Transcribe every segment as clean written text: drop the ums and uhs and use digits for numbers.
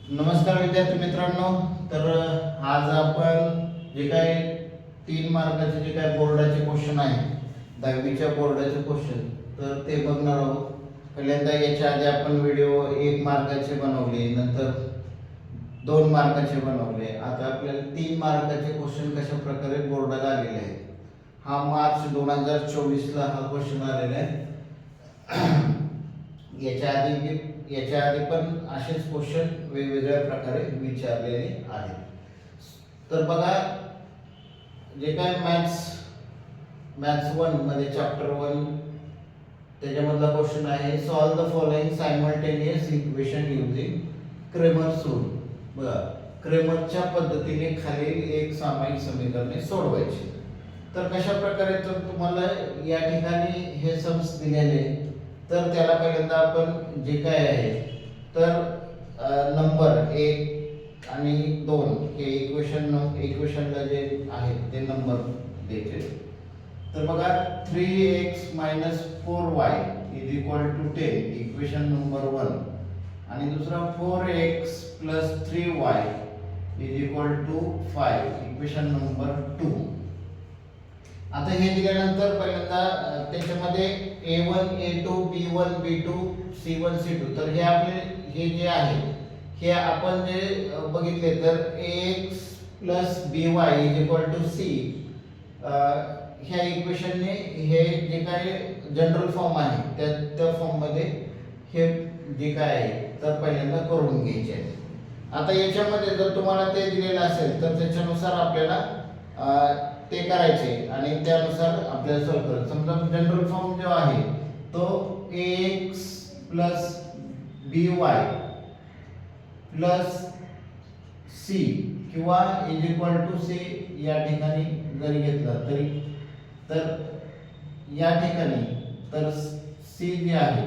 नमस्कार विद्यार्थी मित्रांनो. तर आज आपण जे काही 3 मार्काचे जे काही बोर्डाचे क्वेश्चन आहे, 10वीच्या बोर्डाचे क्वेश्चन, तर ते बघणार आहोत. पहिल्यांदा याच्या आधी आपण व्हिडिओ 1 मार्काचे बनवले, नंतर 2 मार्काचे बनवले. आता आपल्याला 3 मार्काचे क्वेश्चन कशा प्रकारे बोर्डाला आलेले आहेत. हा मार्च 2024 ला हा क्वेश्चन आलेला आहे. याच्या आधी पण असेच क्वेश्चन वेगवेगळ्या प्रकारे विचारलेले आहेत. तर बघा, जे काय मॅथ्स 1 मध्ये चॅप्टर 1 त्याच्यामधला क्वेश्चन आहे, solve the following simultaneous equation using Cramer's rule. बघा, क्रेमरच्या पद्धतीने खालील एक सामायिक समीकरणे सोडवायची. तर कशा प्रकारे, तर तुम्हाला या ठिकाणी हे सम्स दिलेले, तर त्याला पहिल्यांदा आपण जे काय आहे, तर नंबर 1 आणि 2 हे इक्वेशनला जे आहे ते नंबर द्यायचे. तर बघा, 3x - 4y = 10 इक्वेशन नंबर 1, आणि दुसरा 4x + 3y = 5 इक्वेशन नंबर 2. आता हे दिल्यानंतर पहिल्यांदा त्याच्यामध्ये a1 a2 b1 b2 c1 c2, तर हे आपले हे जे आहे हे आपण जे बघितले, तर ax + by = c ह्या इक्वेशनने हे जे काही जनरल फॉर्म आहे त्या फॉर्म मध्ये हे जे काय आहे तर पहिल्यांदा करून घ्यायचे आहे. आता याच्यामध्ये जर तुम्हाला ते दिलेलं असेल तर त्याच्यानुसार आपल्याला ते करायचे आणि त्यानुसार आपल्याला सॉल्व करायचं. समजा जनरल फॉर्म जो आहे तो ax + by + c किंवा = c या ठिकाणी जरी घेतला तरी, तर या ठिकाणी तर c जे आहे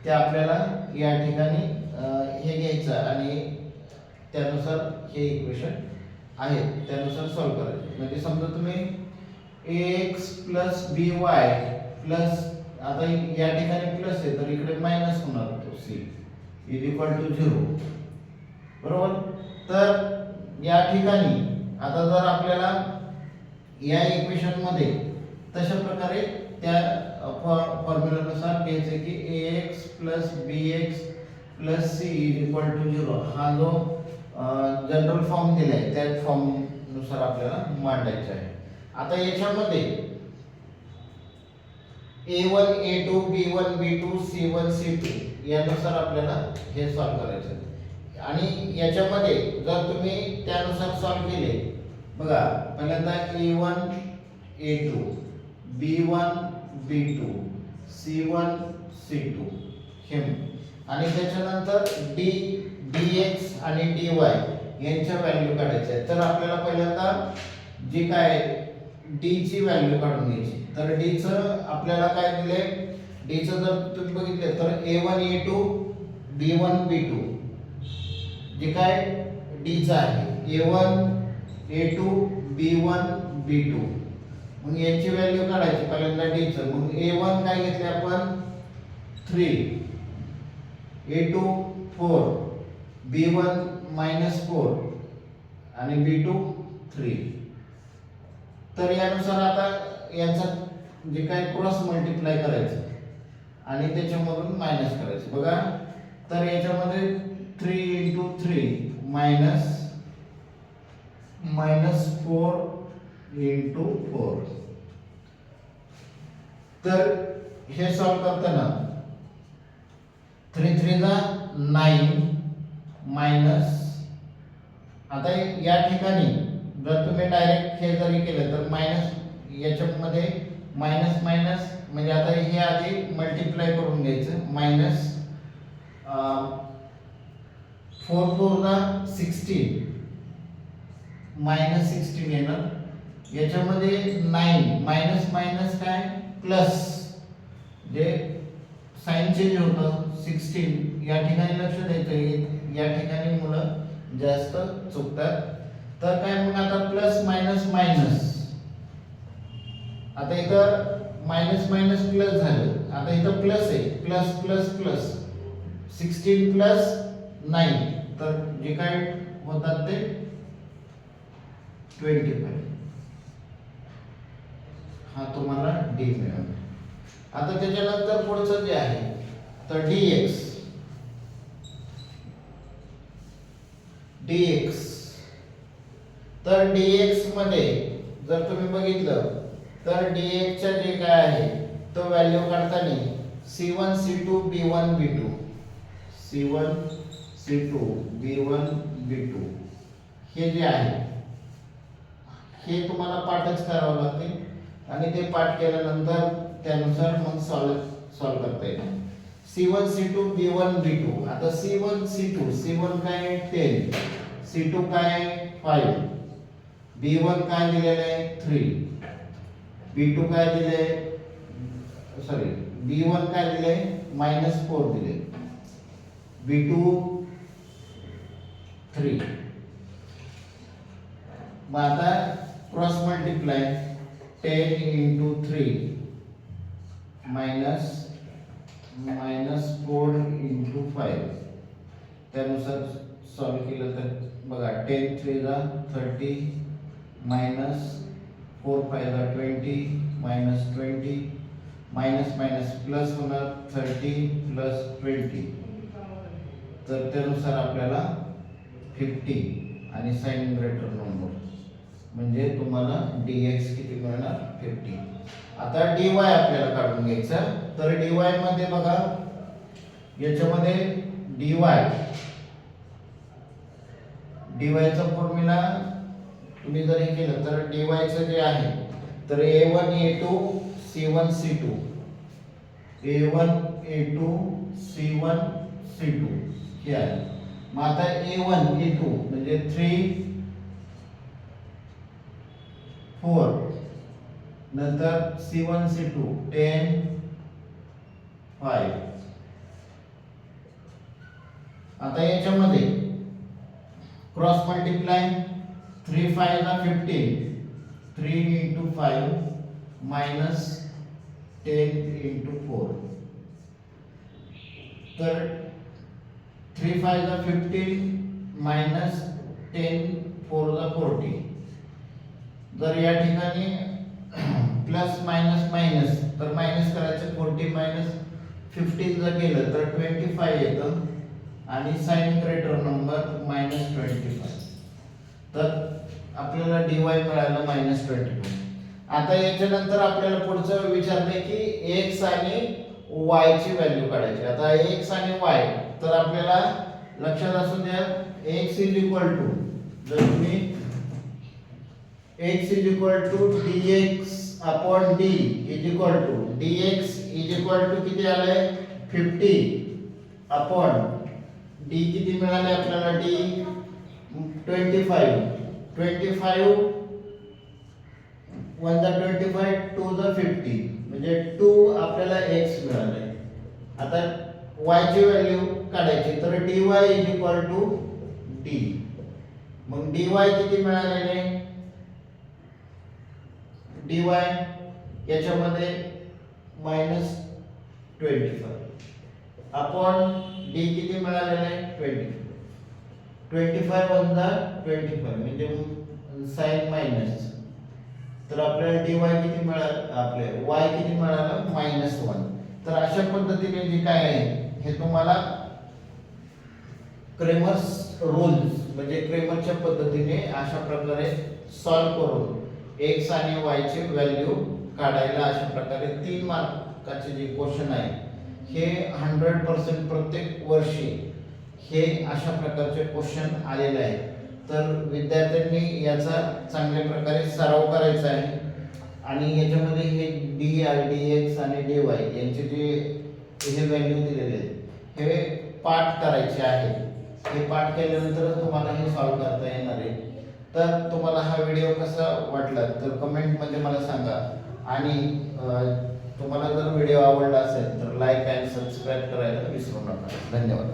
ते आपल्याला या ठिकाणी हे घ्यायचं आणि त्यानुसार हे इक्वेशन आहे त्यानुसार सॉल्व करायचे. म्हणजे समजा तुम्ही ax + by प्लस, आता या ठिकाणी प्लस आहे तर इकडे मायनस होणार, तो c = 0, बरोबर. तर या ठिकाणी आता जर आपल्याला या इक्वेशन मध्ये तशा प्रकारे त्या फॉर्म्युलानुसार घ्यायचे की ax + bx + c = 0 हा जो जनरल फॉर्म दिलाय त्या फॉर्म नुसार आपल्याला मांडायचा आहे. आता याच्यामध्ये a1 a2 b1 b2 c1 c2 यानुसार आपल्याला हे सॉल्व करायचं आहे. आणि याच्यामध्ये जर तुम्ही त्यानुसार सॉल्व केले, बघा पहिल्यांदा a1 a2 b1 b2 c1 c2 हे, आणि त्याच्यानंतर d dx आणि dy यांच्या व्हॅल्यू काढायच्या आहेत. तर आपल्याला पहिल्यांदा जे काय d ची व्हॅल्यू काढून घ्यायची. तर d चं आपल्याला काय दिले, d चं जर तुम्ही बघितले तर a1 a2 b1 b2 जे काय d चं आहे a1 a2 b1 b2, मग यांची व्हॅल्यू काढायची पहिल्यांदा d चं. मग a1 काय घेतले आपण 3, a2 4, b1 -4 आणि b2 3. तर यानुसार आता याचा जे काय क्रॉस मल्टिप्लाय करायचं आणि त्याच्यामधून मायनस करायचं. बघा, तर याच्यामध्ये 3 × 3 -4 × 4. तर हे सॉल्व करताना 3 3 9 मायनस, आता या ठिकाणी जर तुम्ही डायरेक्ट हे जरी केलं तर मायनस, याच्यामध्ये मायनस मायनस म्हणजे आता हे आधी मल्टिप्लाय करून घ्यायचं. मायनस 4 4 16 -16 येणार. याच्यामध्ये 9 मायनस मायनस काय प्लस, जे साइन चेंज होतं 16 या ठिकाणी लक्ष द्यायचं. या ठिकाणी मुलं जास्त चुकतात. तर काय, मग आता प्लस मायनस मायनस, आता इथं मायनस मायनस प्लस झालं. आता इथं प्लस आहे, प्लस प्लस प्लस 16 + 9 तर जे काय होतात ते 25. हा तुम्हाला डी मिळाला. आता त्याच्यानंतर पुढचं जे आहे तर dx तर dx मध्ये जर तुम्ही बघितलं तर dx च्या जे काय आहे तो व्हॅल्यू काढताना c1 c2 b1 b2 c1 c2 b1 b2 हे जे आहे हे तुम्हाला पाठच करावं लागते आणि ते पाठ केल्यानंतर त्यानुसार मग सॉल्व करता येईल. c1 c2 b1 b2. आता c1 काय 10, c2 काय 5, b1 काय दिलेलं आहे 3, b2 काय दिले सॉरी b1 काय दिले -4 दिले, b2 3. मग आता cross multiply 10 into 3 minus 4 into 5 त्यानुसार सॉल्व केलं तर बघा 10 3 जा 30 minus 4 5 जा 20 minus 20 मायनस मायनस प्लस होणार 30 प्लस 20 तर त्यानुसार आपल्याला 50 आणि साइन ग्रेटर नंबर म्हणजे तुम्हाला dx किती मिळणार 50. आता dy आपल्याला काढून घ्यायचा. तर dy मध्ये बघा याच्यामध्ये dy चा फॉर्म्युला तुम्ही जर हे केलं तर dy चं जे आहे तर a1 a2 c1 c2 a1 a2 c1 c2 हे आहे. मग आता a1 a2 म्हणजे 3 4 नंतर c1 c2 10 5. आता याच्यामध्ये क्रॉस मल्टिप्लाय 3 5 ला 15 3 into 5 minus 10 into 4 तर 3 5 ला 15 minus 10 4 ला 40. जर या ठिकाणी प्लस मायनस मायनस तर मायनस करायचं 40 मायनस 15 जर केलं तर 25 येतं आणि साइन ग्रेटर नंबर -25. तर आपल्याला dy मिळालं -25. आता याच्यानंतर आपल्याला पुढचं विचारले की x आणि y ची व्हॅल्यू काढायची. आता x आणि y तर आपल्याला लक्षात असू द्या x जर तुम्ही x dx upon d dx किती आले 50 upon d किती मिळाले आपल्याला d 25 1 दा 25 2 दा 50 म्हणजे 2 आपल्याला x मिळाले. आता y ची व्हॅल्यू काढायची तर dy d. मग dy किती मिळालेले dy याच्यामध्ये -25 अपॉन d किती मिळालेले 25 1 दा 25 म्हणजे साइन मायनस तर आपल्याला dy किती मिळालं आपले y किती मिळालं -1. तर अशा पद्धतीने जे काय आहे हे तुम्हाला क्रेमर्स रूल्स म्हणजे क्रेमरच्या पद्धतीने अशा प्रकारे सॉल्व करून x आणि y चे व्हॅल्यू काढायला अशा प्रकारे 3 मार्काचे जे क्वेश्चन आहे हे 100% प्रत्येक वर्षी हे अशा प्रकारचे क्वेश्चन आलेले आहेत. तर विद्यार्थ्यांनी याचा चांगल्या प्रकारे सराव करायचा आहे आणि याच्यामध्ये हे dx आणि dy यांचे जे हे व्हॅल्यू दिलेले आहेत हे पाठ करायचे आहे. हे पाठ केल्यानंतर तुम्हाला हे सॉल्व करता येणार आहे. तर तुम्हाला हा व्हिडिओ कसा वाटला तर कमेंट मध्ये मला सांगा आणि तुम्हाला जर व्हिडिओ आवडला असेल तर लाईक आणि सबस्क्राईब करायला विसरू नका. धन्यवाद.